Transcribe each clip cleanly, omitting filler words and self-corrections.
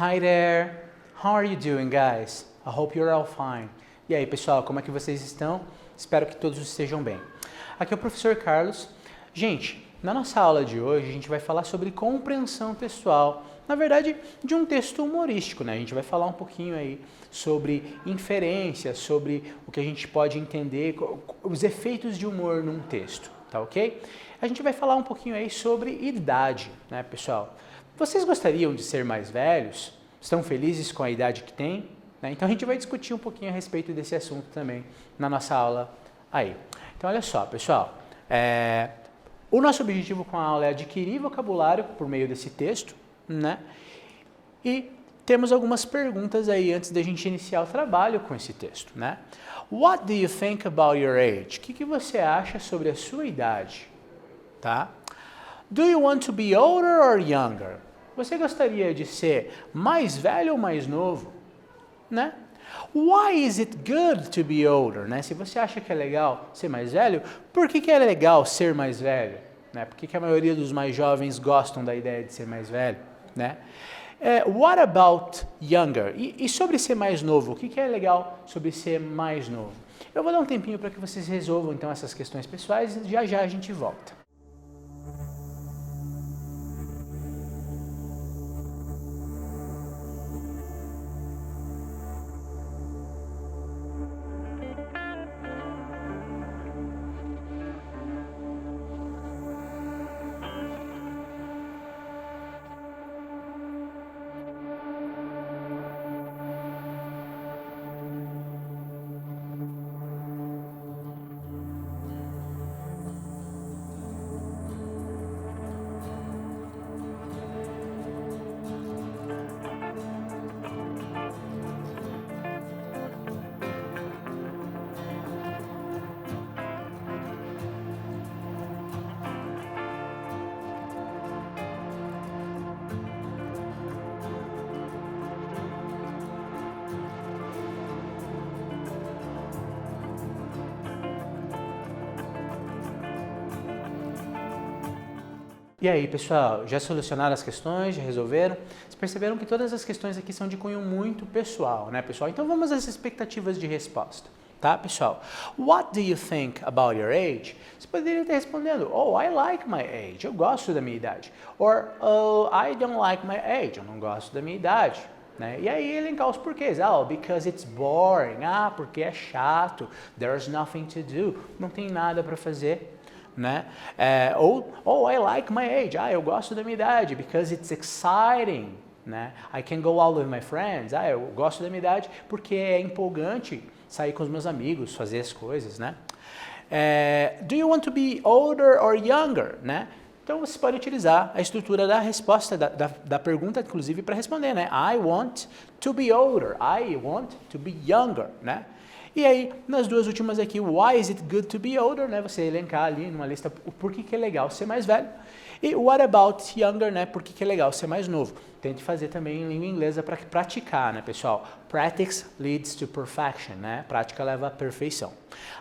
Hi there. How are you doing, guys? I hope you're all fine. E aí, pessoal, como é que vocês estão? Espero que todos estejam bem. Aqui é o professor Carlos. Gente, na nossa aula de hoje a gente vai falar sobre compreensão textual. Na verdade, de um texto humorístico, né? A gente vai falar um pouquinho aí sobre inferência, sobre o que a gente pode entender, os efeitos de humor num texto, tá ok? A gente vai falar um pouquinho aí sobre idade, né, pessoal? Vocês gostariam de ser mais velhos? Estão felizes com a idade que têm? Né? Então a gente vai discutir um pouquinho a respeito desse assunto também na nossa aula aí. Então olha só, pessoal, o nosso objetivo com a aula é adquirir vocabulário por meio desse texto, né? E temos algumas perguntas aí antes da gente iniciar o trabalho com esse texto, né? What do you think about your age? O que você acha sobre a sua idade? Tá? Do you want to be older or younger? Você gostaria de ser mais velho ou mais novo? Né? Why is it good to be older? Né? Se você acha que é legal ser mais velho, por que é legal ser mais velho? Né? Por que a maioria dos mais jovens gostam da ideia de ser mais velho? Né? What about younger? E sobre ser mais novo, o que é legal sobre ser mais novo? Eu vou dar um tempinho para que vocês resolvam então essas questões pessoais e já a gente volta. E aí, pessoal, já solucionaram as questões? Já resolveram? Vocês perceberam que todas as questões aqui são de cunho muito pessoal, né, pessoal? Então vamos às expectativas de resposta, tá, pessoal? What do you think about your age? Você poderia estar respondendo, oh, I like my age, eu gosto da minha idade. Or, oh, I don't like my age, eu não gosto da minha idade. Né? E aí elencar os porquês. Oh, because it's boring. Ah, porque é chato. There's nothing to do. Não tem nada para fazer. Né? Oh, I like my age. Ah, eu gosto da minha idade because it's exciting. Né? I can go out with my friends. Ah, eu gosto da minha idade porque é empolgante sair com os meus amigos, fazer as coisas. Né? Do you want to be older or younger? Né? Então você pode utilizar a estrutura da resposta, da pergunta, inclusive, para responder. Né? I want to be older. I want to be younger. Né? E aí, nas duas últimas aqui, why is it good to be older, né? Você elencar ali numa lista o porquê que é legal ser mais velho. E what about younger, né? Por que é legal ser mais novo. Tente fazer também em língua inglesa para praticar, né, pessoal? Practice leads to perfection, né? Prática leva à perfeição.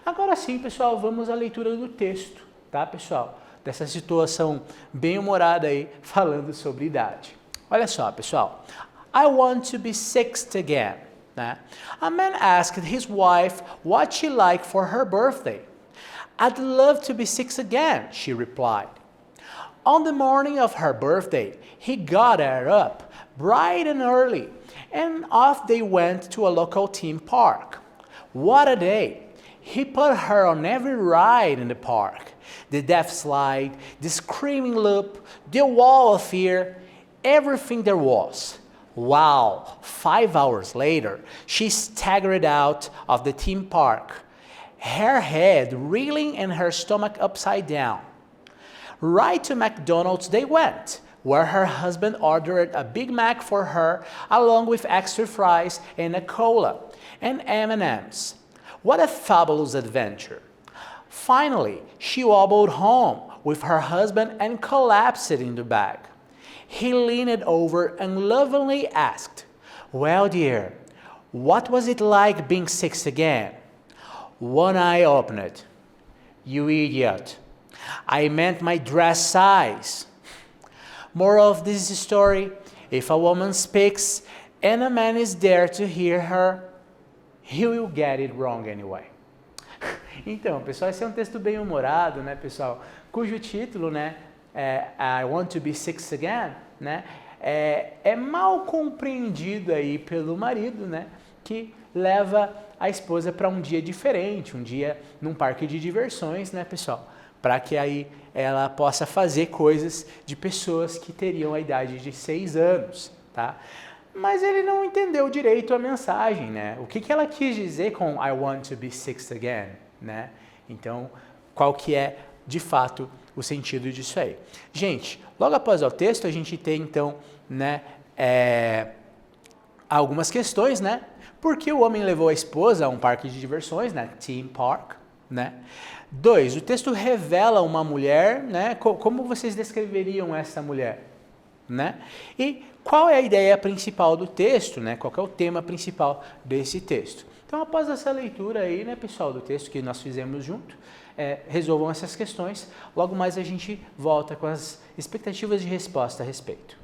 Agora sim, pessoal, vamos à leitura do texto, tá, pessoal? Dessa situação bem humorada aí, falando sobre idade. Olha só, pessoal. I want to be 60 again. A man asked his wife what she liked for her birthday. I'd love to be 6 again, she replied. On the morning of her birthday, he got her up bright and early, and off they went to a local theme park. What a day! He put her on every ride in the park. The death slide, the screaming loop, the wall of fear, everything there was. Wow, 5 hours later, she staggered out of the theme park, her head reeling and her stomach upside down. Right to McDonald's they went, where her husband ordered a Big Mac for her, along with extra fries and a cola, and M&Ms. What a fabulous adventure. Finally, she wobbled home with her husband and collapsed in the bag. He leaned over and lovingly asked, well, dear, what was it like being 6 again? One eye opened. You idiot. I meant my dress size. Moral of this story, If a woman speaks and a man is there to hear her, he will get it wrong anyway. Então, pessoal, esse é um texto bem humorado, né, pessoal? Cujo título, né, I Want to Be Six Again, né, é mal compreendido aí pelo marido, né, que leva a esposa para um dia diferente, um dia num parque de diversões, né, pessoal? Para que aí ela possa fazer coisas de pessoas que teriam a idade de 6 anos, tá? Mas ele não entendeu direito a mensagem, né? O que ela quis dizer com I want to be six again, né? Então, qual que é, de fato, o sentido disso aí? Gente, logo após o texto, a gente tem, então, né, algumas questões, né? Por que o homem levou a esposa a um parque de diversões, né? Theme park, né? 2, o texto revela uma mulher, né? Como vocês descreveriam essa mulher, né? E qual é a ideia principal do texto, né? Qual é o tema principal desse texto? Então, após essa leitura aí, né, pessoal, do texto que nós fizemos junto, resolvam essas questões. Logo mais a gente volta com as expectativas de resposta a respeito.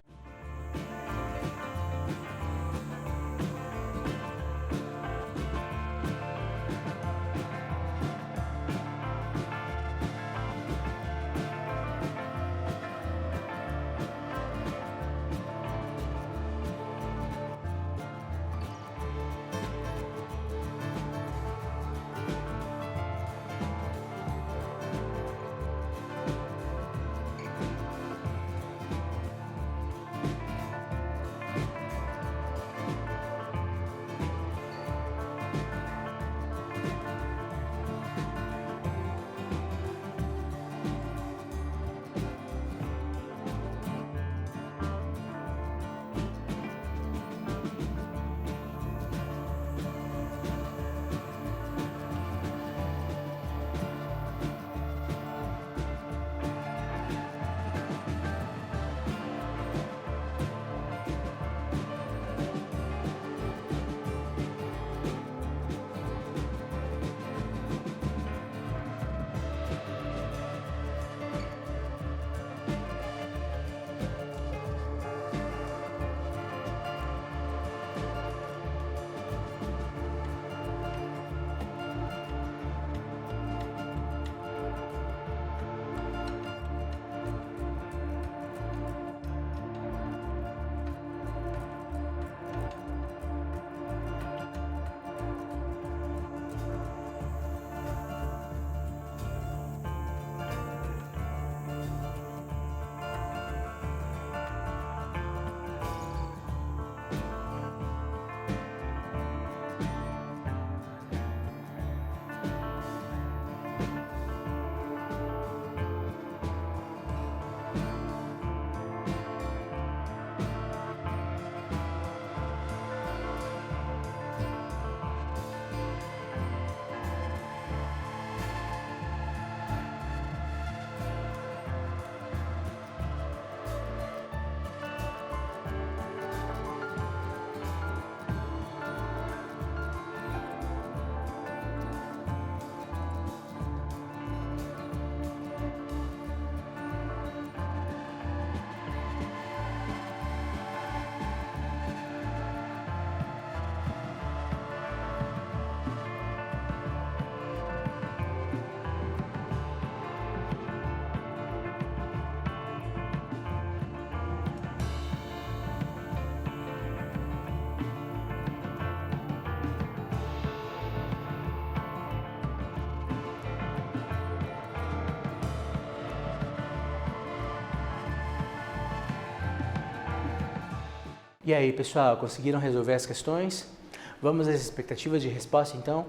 E aí, pessoal, conseguiram resolver as questões? Vamos às expectativas de resposta, então?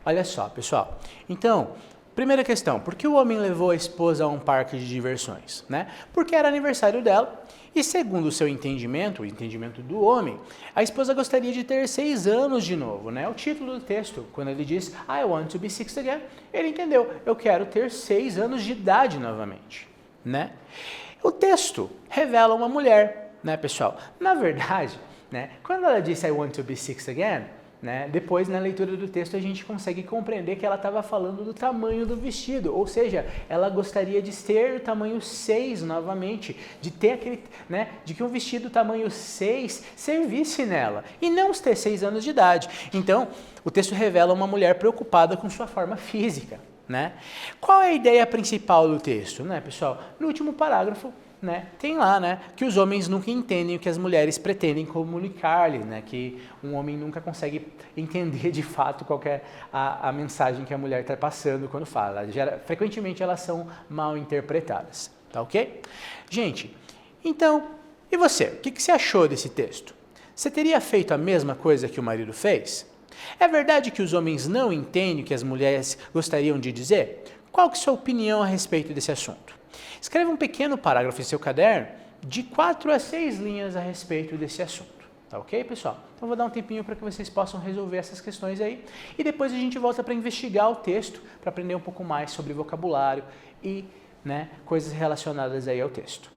Olha só, pessoal. Então, primeira questão, por que o homem levou a esposa a um parque de diversões, né? Porque era aniversário dela e, segundo o seu entendimento, o entendimento do homem, a esposa gostaria de ter 6 anos de novo, né? O título do texto, quando ele diz I want to be 6 again, ele entendeu, eu quero ter 6 anos de idade novamente, né? O texto revela uma mulher, né, pessoal? Na verdade, né, quando ela disse I want to be 6 again, né? Depois, na leitura do texto, a gente consegue compreender que ela estava falando do tamanho do vestido, ou seja, ela gostaria de ter o tamanho 6 novamente, de ter aquele, né, de que um vestido tamanho 6 servisse nela, e não ter 6 anos de idade. Então, o texto revela uma mulher preocupada com sua forma física, né? Qual é a ideia principal do texto, né, pessoal? No último parágrafo, né, tem lá, né, que os homens nunca entendem o que as mulheres pretendem comunicar-lhes, né, que um homem nunca consegue entender de fato qual que é a mensagem que a mulher está passando quando fala. Frequentemente elas são mal interpretadas, tá ok? Gente, então, e você? O que você achou desse texto? Você teria feito a mesma coisa que o marido fez? É verdade que os homens não entendem o que as mulheres gostariam de dizer? Qual que é a sua opinião a respeito desse assunto? Escreva um pequeno parágrafo em seu caderno de 4 a 6 linhas a respeito desse assunto. Tá ok, pessoal? Então vou dar um tempinho para que vocês possam resolver essas questões aí e depois a gente volta para investigar o texto, para aprender um pouco mais sobre vocabulário e, né, coisas relacionadas aí ao texto.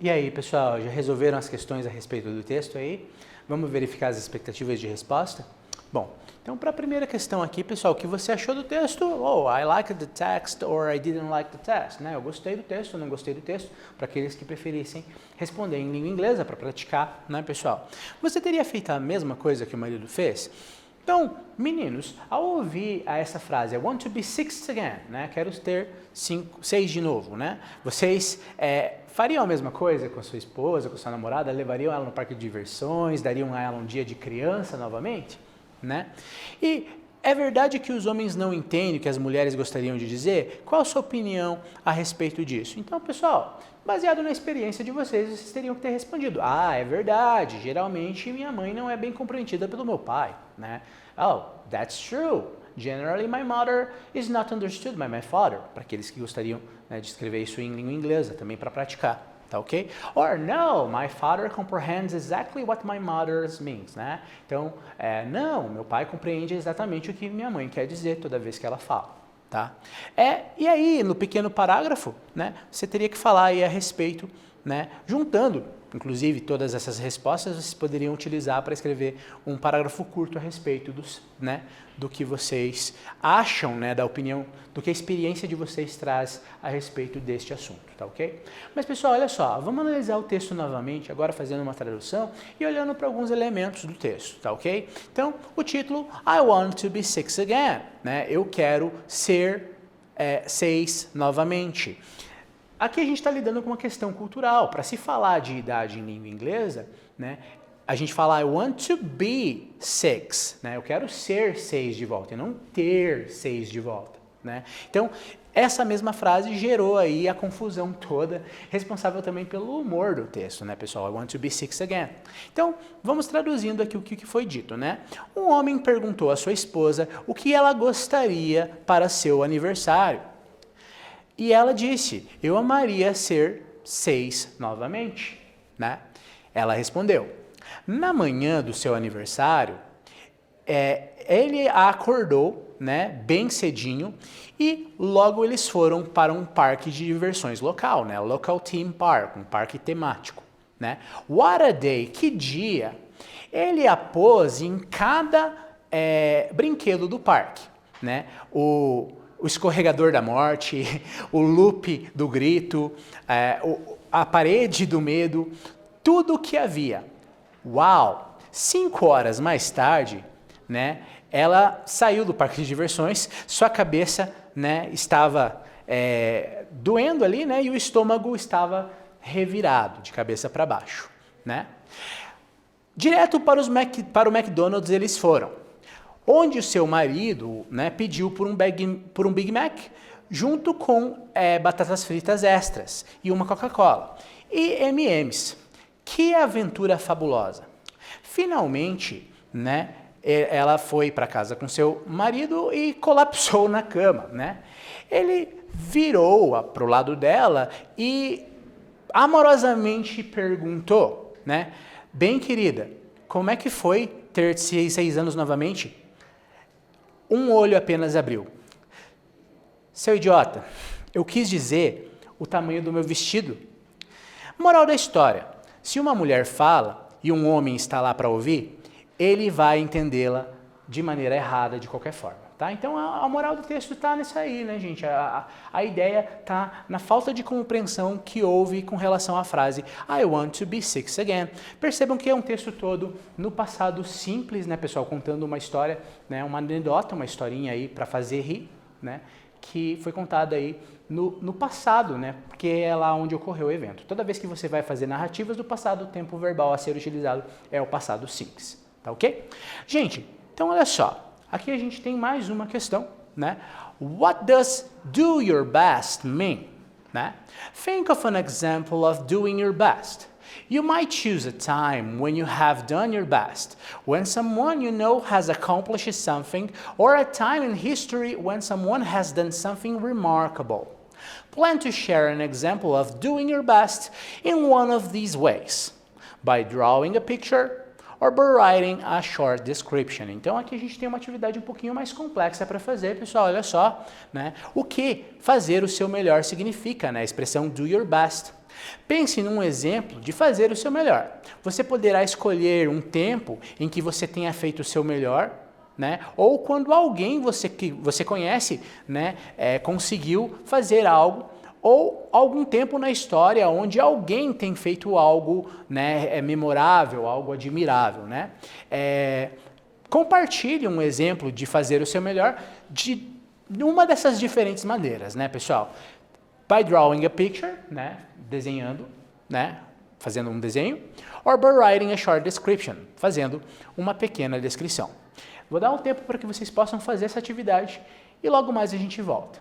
E aí, pessoal, já resolveram as questões a respeito do texto aí? Vamos verificar as expectativas de resposta? Bom, então para a primeira questão aqui, pessoal, o que você achou do texto? Oh, I liked the text or I didn't like the text, né? Eu gostei do texto, não gostei do texto, para aqueles que preferissem responder em língua inglesa para praticar, né, pessoal? Você teria feito a mesma coisa que o marido fez? Então, meninos, ao ouvir essa frase, I want to be six again, né? Quero ter 6 de novo, né? Vocês fariam a mesma coisa com a sua esposa, com a sua namorada? Levariam ela no parque de diversões? Dariam a ela um dia de criança novamente? Né? E é verdade que os homens não entendem o que as mulheres gostariam de dizer? Qual a sua opinião a respeito disso? Então, pessoal, baseado na experiência de vocês, vocês teriam que ter respondido: ah, é verdade, geralmente minha mãe não é bem compreendida pelo meu pai, né? Oh, that's true. Generally, my mother is not understood by my father. Para aqueles que gostariam, né, de escrever isso em língua inglesa, também para praticar. Tá ok? Or, no, my father comprehends exactly what my mother means, né? Então, não, meu pai compreende exatamente o que minha mãe quer dizer toda vez que ela fala, tá? E aí, no pequeno parágrafo, né, você teria que falar aí a respeito, né, juntando, inclusive, todas essas respostas, vocês poderiam utilizar para escrever um parágrafo curto a respeito do que vocês acham, né, da opinião, do que a experiência de vocês traz a respeito deste assunto, tá ok? Mas, pessoal, olha só, vamos analisar o texto novamente, agora fazendo uma tradução e olhando para alguns elementos do texto, tá ok? Então, o título, I want to be 6 again, né? Eu quero ser 6 novamente. Aqui a gente está lidando com uma questão cultural. Para se falar de idade em língua inglesa, né, a gente fala I want to be 6, né? Eu quero ser 6 de volta e não ter 6 de volta, né? Então, essa mesma frase gerou aí a confusão toda, responsável também pelo humor do texto, né, pessoal? I want to be 6 again. Então, vamos traduzindo aqui o que foi dito, né? Um homem perguntou à sua esposa o que ela gostaria para seu aniversário. E ela disse: eu amaria ser 6 novamente, né? Ela respondeu: na manhã do seu aniversário, ele a acordou, né, bem cedinho, e logo eles foram para um parque de diversões local, né, local theme park, um parque temático, né? What a day, que dia! Ele a pôs em cada brinquedo do parque, né? O escorregador da morte, o loop do grito, a parede do medo, tudo o que havia. Uau! 5 horas mais tarde, né, ela saiu do parque de diversões, sua cabeça, né, estava doendo ali, né, e o estômago estava revirado, de cabeça para baixo, né? Direto para o McDonald's eles foram, onde o seu marido, né, pediu por um Big Mac, junto com batatas fritas extras e uma Coca-Cola e M&M's. Que aventura fabulosa! Finalmente, né, ela foi para casa com seu marido e colapsou na cama, né? Ele virou para o lado dela e amorosamente perguntou, né? Bem, querida, como é que foi ter 6 anos novamente? Um olho apenas abriu. Seu idiota, eu quis dizer o tamanho do meu vestido. Moral da história: se uma mulher fala e um homem está lá para ouvir, ele vai entendê-la de maneira errada de qualquer forma, tá? Então a moral do texto está nisso aí, né, gente? A ideia está na falta de compreensão que houve com relação à frase I want to be 6 again. Percebam que é um texto todo no passado simples, né, pessoal? Contando uma história, né, uma anedota, uma historinha aí para fazer rir, né? Que foi contada aí no passado, né? Porque é lá onde ocorreu o evento. Toda vez que você vai fazer narrativas do passado, o tempo verbal a ser utilizado é o passado simples, tá ok? Gente, então olha só, aqui a gente tem mais uma questão, né? What does do your best mean? Né? Think of an example of doing your best. You might choose a time when you have done your best, when someone you know has accomplished something, or a time in history when someone has done something remarkable. Plan to share an example of doing your best in one of these ways, by drawing a picture or by writing a short description. Então aqui a gente tem uma atividade um pouquinho mais complexa para fazer, pessoal, olha só, né? O que fazer o seu melhor significa, né? A expressão do your best. Pense num exemplo de fazer o seu melhor. Você poderá escolher um tempo em que você tenha feito o seu melhor, né? Ou quando alguém que você conhece, né, conseguiu fazer algo, ou algum tempo na história onde alguém tem feito algo, né, memorável, algo admirável, né? Compartilhe um exemplo de fazer o seu melhor de uma dessas diferentes maneiras, né, pessoal? By drawing a picture, né, desenhando, né, fazendo um desenho, or by writing a short description, fazendo uma pequena descrição. Vou dar um tempo para que vocês possam fazer essa atividade e logo mais a gente volta.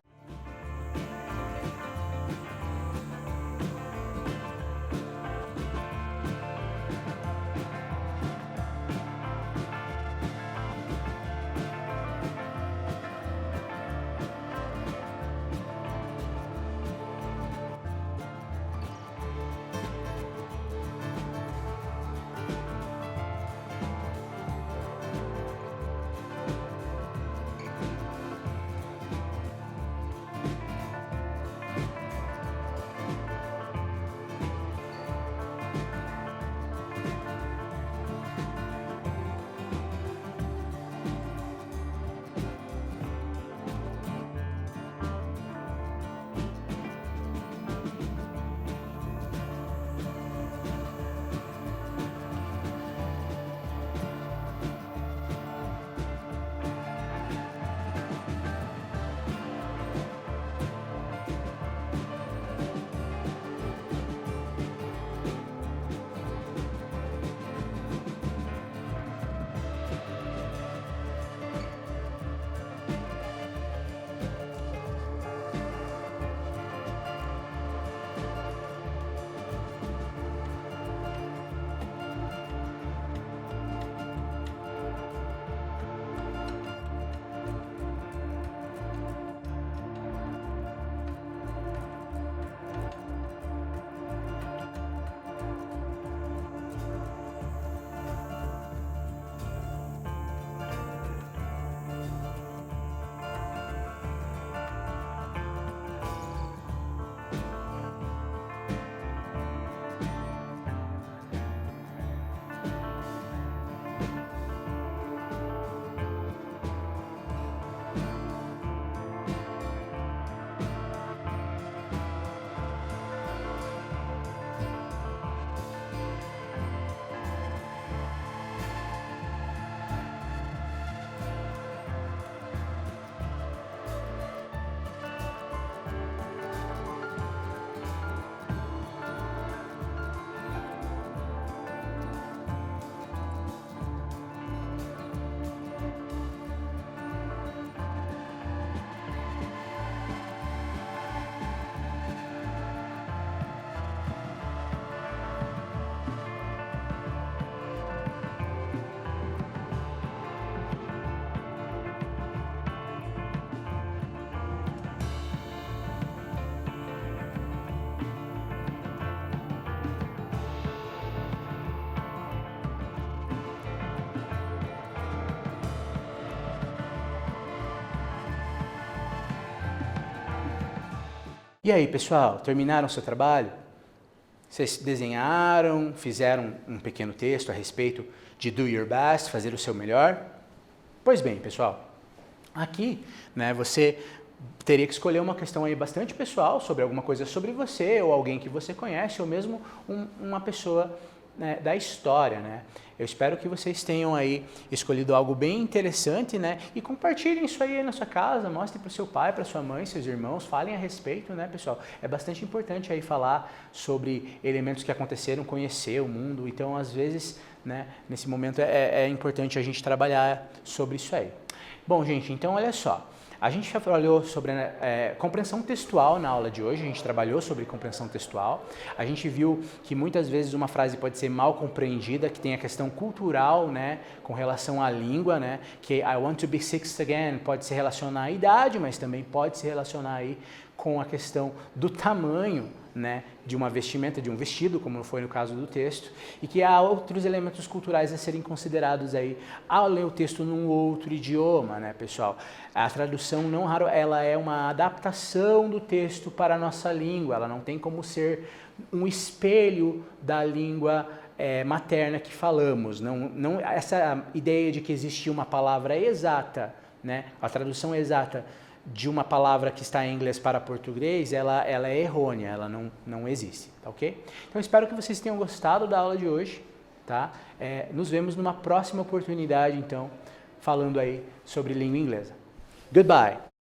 E aí, pessoal, terminaram o seu trabalho? Vocês desenharam, fizeram um pequeno texto a respeito de do your best, fazer o seu melhor? Pois bem, pessoal, aqui, né, você teria que escolher uma questão aí bastante pessoal sobre alguma coisa sobre você ou alguém que você conhece ou mesmo uma pessoa, né, da história, né? Eu espero que vocês tenham aí escolhido algo bem interessante, né? E compartilhem isso aí na sua casa, mostrem para o seu pai, para sua mãe, seus irmãos, falem a respeito, né, pessoal? É bastante importante aí falar sobre elementos que aconteceram, conhecer o mundo. Então, às vezes, né, nesse momento é importante a gente trabalhar sobre isso aí. Bom, gente, então olha só. A gente já falou sobre compreensão textual na aula de hoje, a gente trabalhou sobre compreensão textual. A gente viu que muitas vezes uma frase pode ser mal compreendida, que tem a questão cultural, né, com relação à língua, né, que I want to be sixth again pode se relacionar à idade, mas também pode se relacionar aí com a questão do tamanho, né, de uma vestimenta, de um vestido, como foi no caso do texto, e que há outros elementos culturais a serem considerados aí ao ler o texto num outro idioma, né, pessoal? A tradução, não raro, ela é uma adaptação do texto para a nossa língua, ela não tem como ser um espelho da língua materna que falamos. Não, essa ideia de que existia uma palavra exata, né, a tradução exata de uma palavra que está em inglês para português, ela é errônea, ela não existe, tá ok? Então, espero que vocês tenham gostado da aula de hoje, tá? Nos vemos numa próxima oportunidade, então, falando aí sobre língua inglesa. Goodbye!